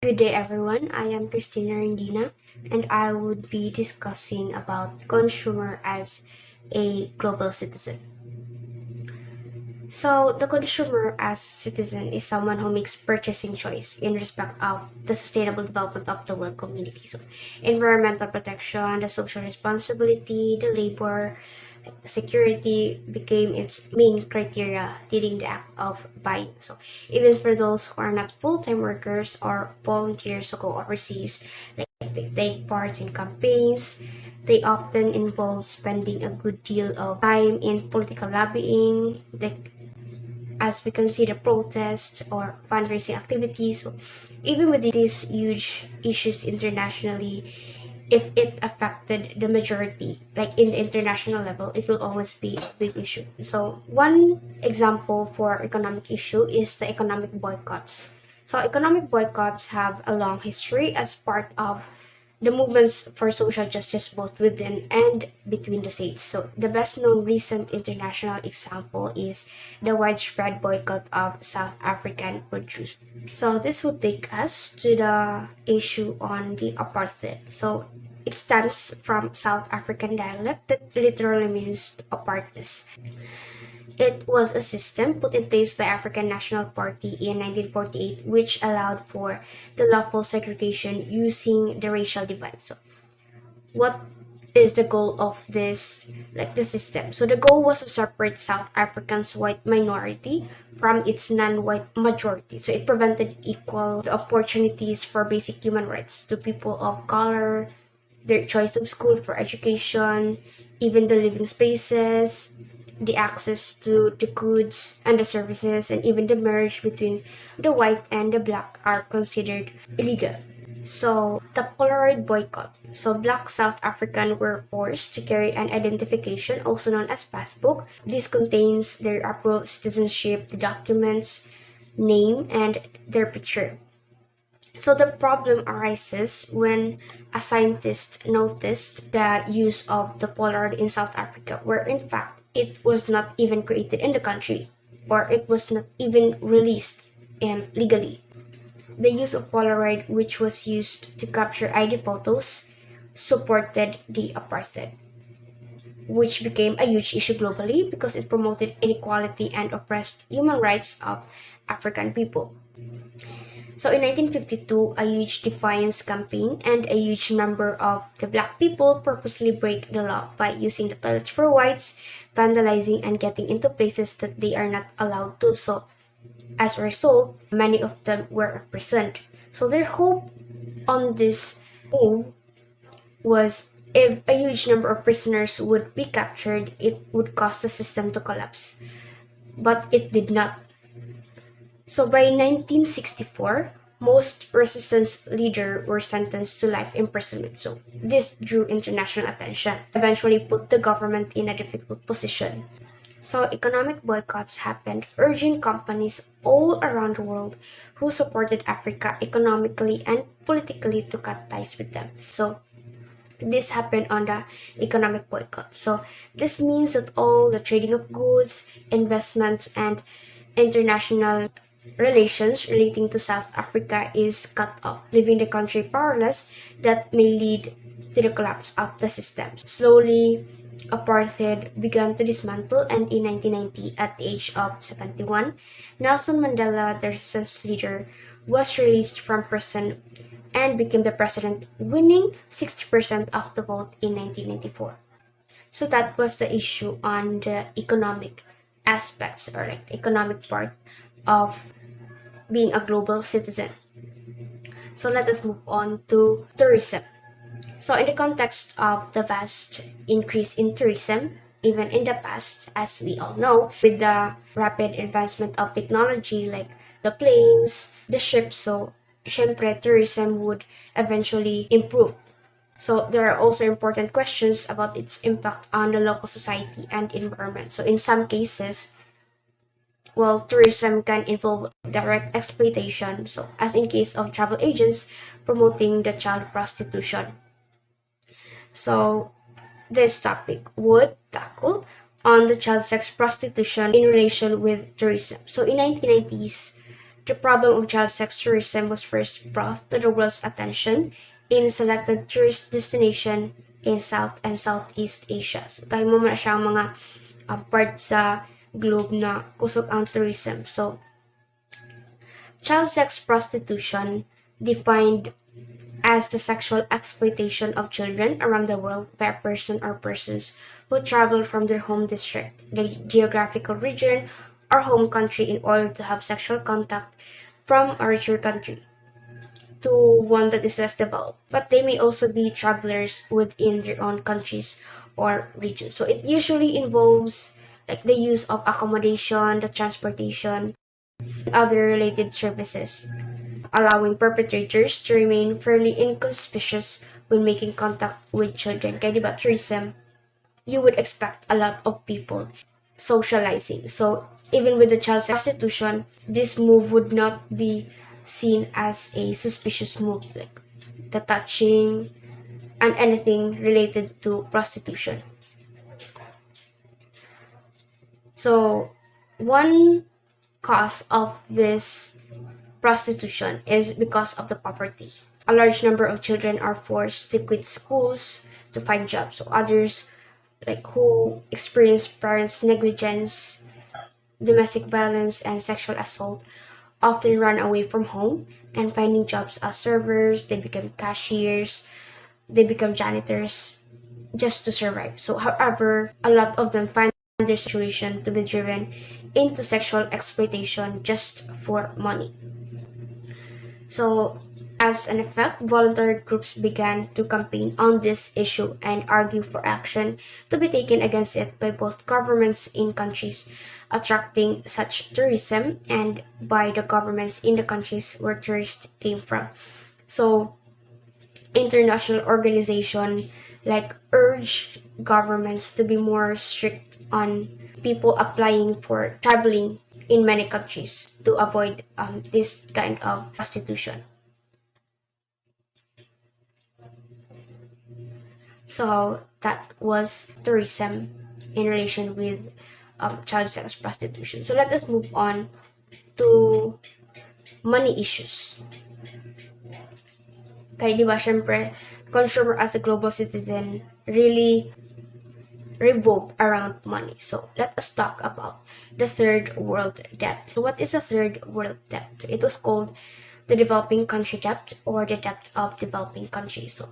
Good day everyone, I am Cristina Rondena and I would be discussing about consumer as a global citizen. So the consumer as citizen is someone who makes purchasing choice in respect of the sustainable development of the world community. So environmental protection, the social responsibility, the labor, security became its main criteria leading the act of buying. So even for those who are not full-time workers or volunteers who go overseas, like they take part in campaigns, they often involve spending a good deal of time in political lobbying, like as we can see the protests or fundraising activities. So even with these huge issues internationally, if it affected the majority, like in the international level, it will always be a big issue. So one example for economic issue is the economic boycotts. So economic boycotts have a long history as part of the movements for social justice both within and between the states. So the best known recent international example is the widespread boycott of South African produce. So this would take us to the issue on the apartheid. So it stems from South African dialect that literally means apartness. It was a system put in place by African National Party in 1948 which allowed for the lawful segregation using the racial divide. So what is the goal of this, like the system? So the goal was to separate South Africans white minority from its non-white majority. So it prevented equal opportunities for basic human rights to people of color, their choice of school for education, even the living spaces, the access to the goods and the services, and even the marriage between the white and the black are considered illegal. So the Polaroid boycott. So black South Africans were forced to carry an identification, also known as passbook. This contains their approved citizenship, the documents, name, and their picture. So the problem arises when a scientist noticed the use of the Polaroid in South Africa, where in fact it was not even created in the country, or it was not even released legally. The use of Polaroid, which was used to capture ID photos, supported the apartheid, which became a huge issue globally because it promoted inequality and oppressed human rights of African people. So in 1952, a huge defiance campaign and a huge number of the black people purposely break the law by using the toilets for whites, vandalizing and getting into places that they are not allowed to. So as a result, many of them were imprisoned. So their hope on this move was if a huge number of prisoners would be captured, it would cause the system to collapse. But it did not. So by 1964, most resistance leaders were sentenced to life imprisonment. So this drew international attention, eventually put the government in a difficult position. So economic boycotts happened, urging companies all around the world who supported Africa economically and politically to cut ties with them. So this happened on the economic boycott. So this means that all the trading of goods, investments, and international relations relating to South Africa is cut off, leaving the country powerless. That may lead to the collapse of the system. Slowly, apartheid began to dismantle, and in 1990, at the age of 71, Nelson Mandela, the resistance leader, was released from prison and became the president, winning 60% of the vote in 1994. So that was the issue on the economic aspects, or like the economic part of being a global citizen. So let us move on to tourism. So in the context of the vast increase in tourism, even in the past, as we all know, with the rapid advancement of technology like the planes, the ships, so syempre tourism would eventually improve. So there are also important questions about its impact on the local society and environment. So in some cases, well, tourism can involve direct exploitation, so as in case of travel agents promoting the child prostitution. So this topic would tackle on the child sex prostitution in relation with tourism. So in 1990s, The problem of child sex tourism was first brought to the world's attention in selected tourist destination in South and Southeast Asia. So, tayo mo na siya mga part sa globe na kusog ang tourism. So, child sex prostitution, defined as the sexual exploitation of children around the world by a person or persons who travel from their home district, the geographical region, or home country in order to have sexual contact from a richer country to one that is less developed. But they may also be travelers within their own countries or regions. So it usually involves like the use of accommodation, the transportation, and other related services, allowing perpetrators to remain fairly inconspicuous when making contact with children. Kaya diba, tourism, you would expect a lot of people socializing. So even with the child prostitution, this move would not be seen as a suspicious move, like the touching and anything related to prostitution. So one cause of this prostitution is because of the poverty. A large number of children are forced to quit schools to find jobs. So others, like who experience parents' negligence, domestic violence, and sexual assault, often run away from home and finding jobs as servers. They become cashiers, they become janitors just to survive. So however, a lot of them find their situation to be driven into sexual exploitation just for money. So as an effect, voluntary groups began to campaign on this issue and argue for action to be taken against it by both governments in countries attracting such tourism and by the governments in the countries where tourists came from. So international organizations like urge governments to be more strict on people applying for traveling in many countries to avoid this kind of prostitution. So that was tourism in relation with child sex prostitution. So let us move on to money issues. Kaya di ba, syempre, consumer as a global citizen really revolve around money. So let us talk about the third world debt. So what is the third world debt? It was called the developing country debt or the debt of developing countries. So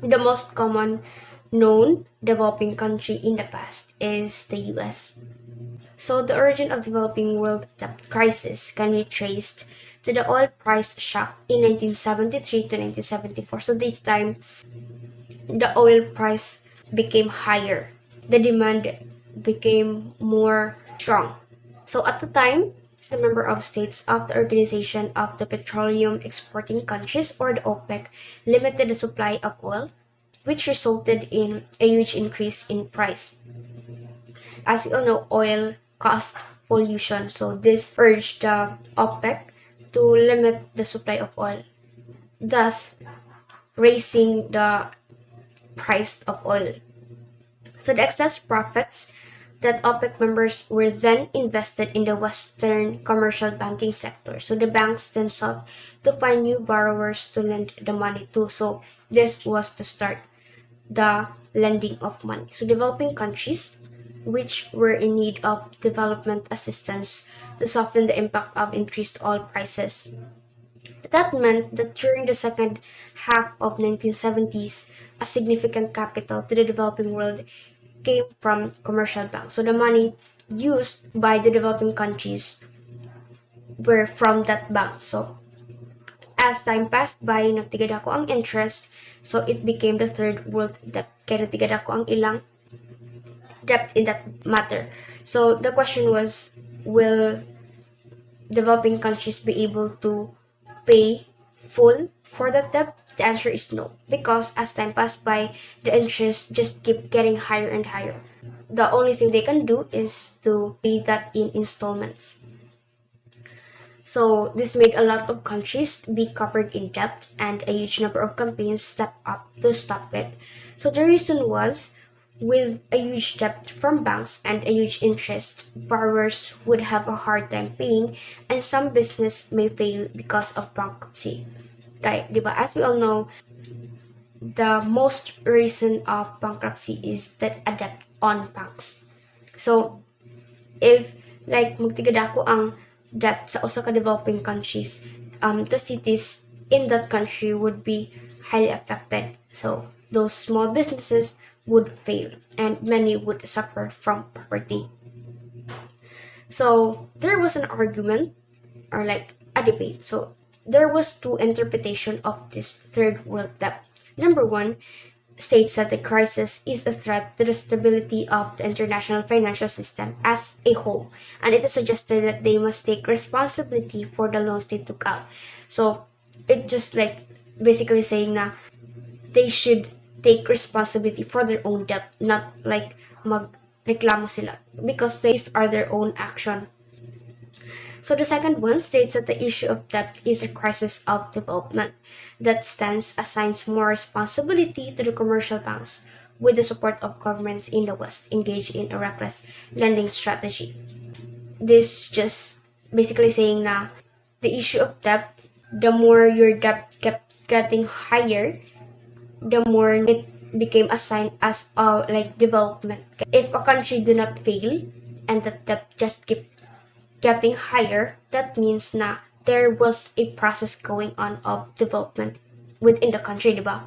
the most common known developing country in the past is the US. So the origin of developing world debt crisis can be traced to the oil price shock in 1973 to 1974. So this time, the oil price became higher. The demand became more strong. So at the time, the member of states of the Organization of the Petroleum Exporting Countries, or the OPEC, limited the supply of oil, which resulted in a huge increase in price. As we all know, oil caused pollution, so this urged the OPEC to limit the supply of oil, thus raising the price of oil. So the excess profits that OPEC members were then invested in the Western commercial banking sector. So the banks then sought to find new borrowers to lend the money to. So this was to start the lending of money. So developing countries which were in need of development assistance to soften the impact of increased oil prices. That meant that during the second half of 1970s, a significant capital to the developing world came from commercial banks. So the money used by the developing countries were from that bank. So as time passed by, nagtigadako ang interest, so it became the third world debt. Kaya nagtigadako ang ilang debt in that matter. So the question was, will developing countries be able to pay full for that debt? The answer is no, because as time passed by, the interest just keep getting higher and higher. The only thing they can do is to pay that in installments. So this made a lot of countries be covered in debt, and a huge number of campaigns stepped up to stop it. So the reason was With a huge debt from banks and a huge interest, borrowers would have a hard time paying, and some business may fail because of bankruptcy. Kaya, di ba, as we all know, the most reason of bankruptcy is that a debt on banks. So, if like magtigadako ang debt sa usa ka developing countries, the cities in that country would be highly affected. So those small businesses would fail and many would suffer from poverty. So there was an argument or like a debate. So there was two interpretation of this third world debt. Number one states that the crisis is a threat to the stability of the international financial system as a whole, and it is suggested that they must take responsibility for the loans they took out. So it just like basically saying na they should take responsibility for their own debt, not like magreklamo sila because these are their own action. So the second one states that the issue of debt is a crisis of development. That stance assigns more responsibility to the commercial banks with the support of governments in the West engaged in a reckless lending strategy. This just basically saying na the issue of debt, the more your debt kept getting higher, the more it became assigned as like development. If a country do not fail and the debt just keep getting higher, that means na there was a process going on of development within the country, diba?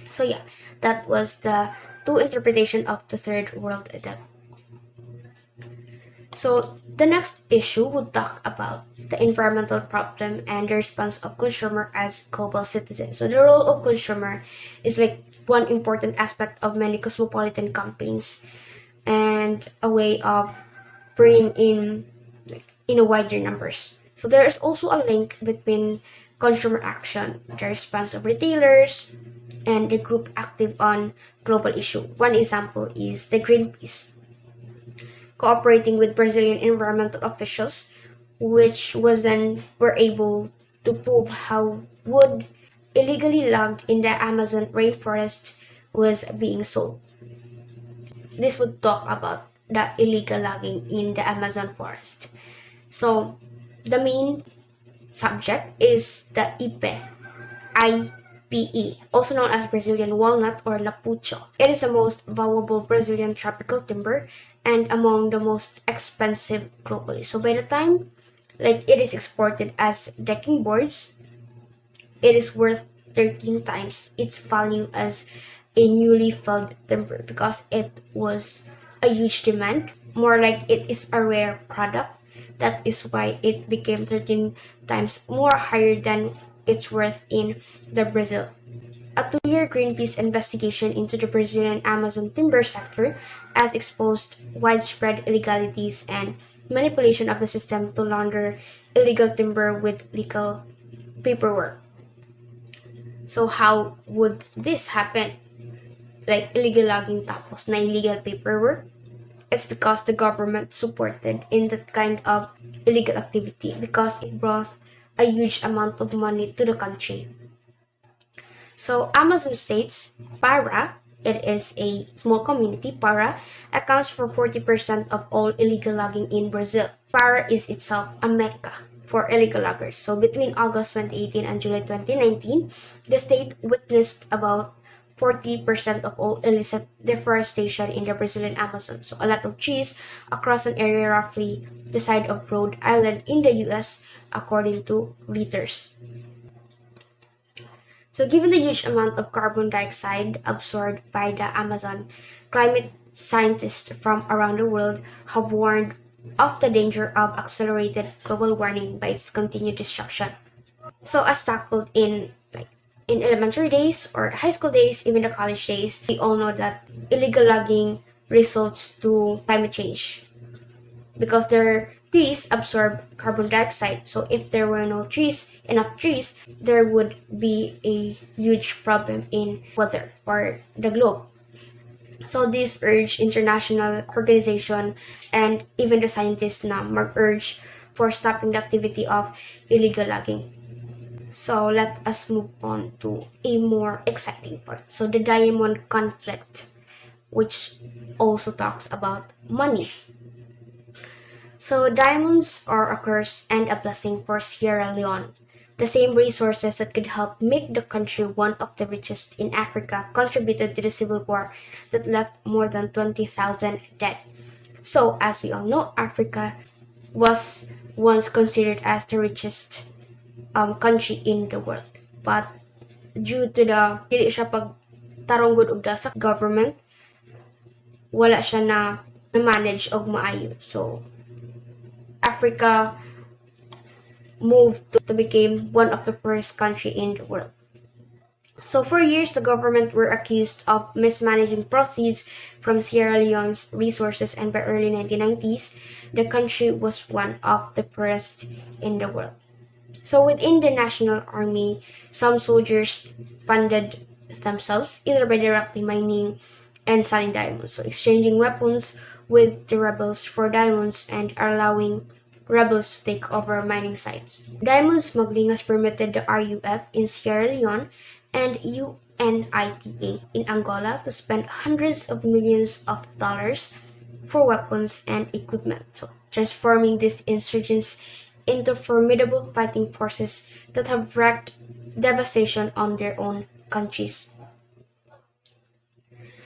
So yeah, that was the two interpretation of the third world debt. So the next issue would talk about the environmental problem and the response of consumer as global citizens. So the role of consumer is like one important aspect of many cosmopolitan campaigns and a way of bringing in in a wider numbers. So there is also a link between consumer action, the response of retailers, and the group active on global issue. One example is the Greenpeace, cooperating with Brazilian environmental officials, which was then were able to prove how wood illegally logged in the Amazon rainforest was being sold. This would talk about the illegal logging in the Amazon forest. So the main subject is the IPE, also known as Brazilian walnut or lapucho. It is the most valuable Brazilian tropical timber and among the most expensive globally. So by the time like it is exported as decking boards, it is worth 13 times its value as a newly felled timber because it was a huge demand. More like it is a rare product. That is why it became 13 times more higher than its worth in the Brazil. A 2-year Greenpeace investigation into the Brazilian Amazon timber sector has exposed widespread illegalities and manipulation of the system to launder illegal timber with legal paperwork. So how would this happen? Like illegal logging tapos na illegal paperwork? It's because the government supported in that kind of illegal activity because it brought a huge amount of money to the country. So Amazon states Para, it is a small community, Para accounts for 40% of all illegal logging in Brazil. Para is itself a mecca for illegal loggers. So between August 2018 and July 2019, the state witnessed about 40% of all illicit deforestation in the Brazilian Amazon. So a lot of trees across an area roughly the size of Rhode Island in the US, according to Reuters. So given the huge amount of carbon dioxide absorbed by the Amazon, climate scientists from around the world have warned of the danger of accelerated global warming by its continued destruction. So as tackled in elementary days or high school days, even the college days, we all know that illegal logging results to climate change because their trees absorb carbon dioxide. So if there were no trees, enough trees, there would be a huge problem in weather or the globe. So this urge international organization and even the scientists now urge for stopping the activity of illegal logging. So let us move on to a more exciting part. So the diamond conflict which also talks about money. So diamonds are a curse and a blessing for Sierra Leone. The same resources that could help make the country one of the richest in Africa contributed to the civil war that left more than 20,000 dead. So, as we all know, Africa was once considered as the richest country in the world. But due to the dili siya pagtarong gud og sa government, wala siya na manage og maayo. So, Africa moved to become one of the poorest country in the world. So for years, the government were accused of mismanaging proceeds from Sierra Leone's resources, and by early 1990s, the country was one of the poorest in the world. So within the National Army, some soldiers funded themselves either by directly mining and selling diamonds, so exchanging weapons with the rebels for diamonds and allowing rebels to take over mining sites. Diamond smuggling has permitted the RUF in Sierra Leone and UNITA in Angola to spend hundreds of millions of dollars for weapons and equipment, so transforming these insurgents into formidable fighting forces that have wreaked devastation on their own countries.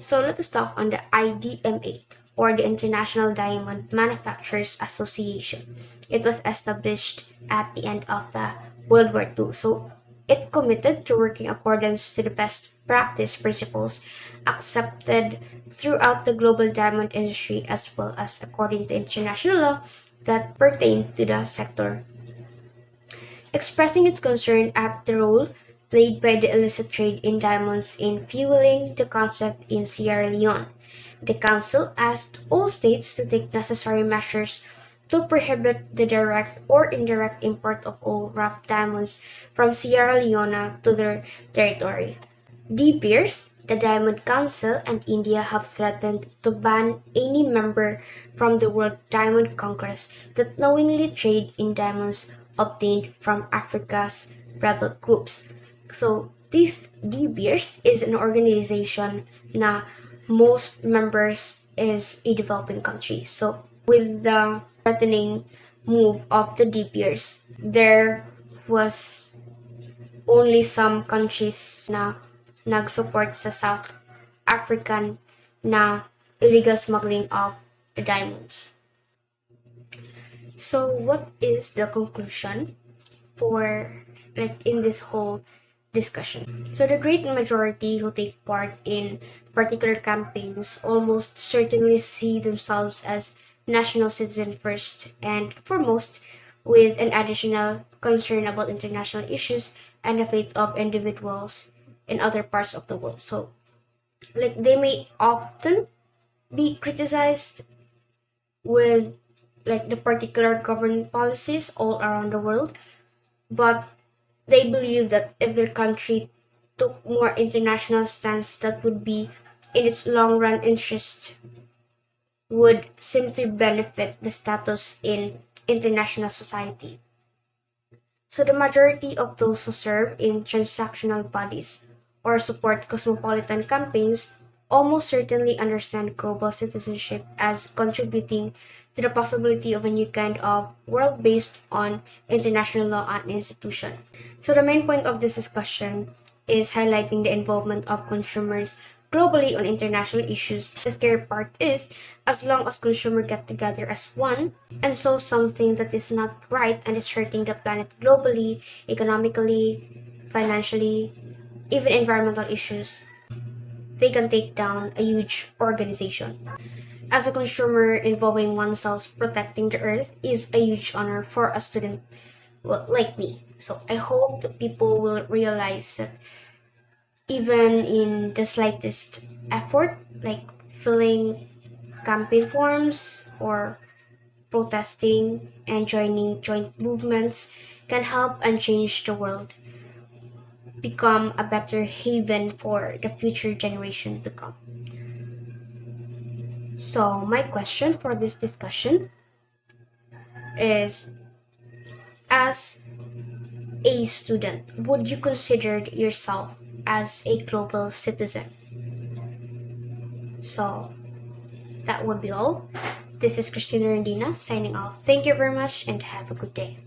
So let us talk on the IDMA, or the International Diamond Manufacturers Association. It was established at the end of the World War II. So it committed to working accordance to the best practice principles accepted throughout the global diamond industry, as well as according to international law that pertain to the sector. Expressing its concern at the role played by the illicit trade in diamonds in fueling the conflict in Sierra Leone, the Council asked all states to take necessary measures to prohibit the direct or indirect import of all rough diamonds from Sierra Leone to their territory. De Beers, the Diamond Council, and India have threatened to ban any member from the World Diamond Congress that knowingly trade in diamonds obtained from Africa's rebel groups. So, this De Beers is an organization na most members is a developing country. So, with the threatening move of the De Beers, there was only some countries na nag-support sa South African na illegal smuggling of the diamonds. So what is the conclusion for in this whole discussion? So the great majority who take part in particular campaigns almost certainly see themselves as national citizen first and foremost, with an additional concern about international issues and the fate of individuals in other parts of the world. So they may often be criticized with the particular government policies all around the world, but they believe that if their country took more international stance, that would be in its long run interest, would simply benefit the status in international society. So the majority of those who serve in transactional bodies or support cosmopolitan campaigns almost certainly understand global citizenship as contributing to the possibility of a new kind of world based on international law and institution. So the main point of this discussion is highlighting the involvement of consumers globally on international issues. The scary part is, as long as consumers get together as one and solve something that is not right and is hurting the planet globally, economically, financially, even environmental issues, they can take down a huge organization. As a consumer, involving oneself protecting the earth is a huge honor for a student like me. So I hope that people will realize that even in the slightest effort, like filling campaign forms or protesting and joining joint movements, can help and change the world, become a better haven for the future generation to come. So my question for this discussion is, as a student, would you consider yourself as a global citizen? So that would be all. This is Cristina Rondena signing off. Thank you very much and have a good day.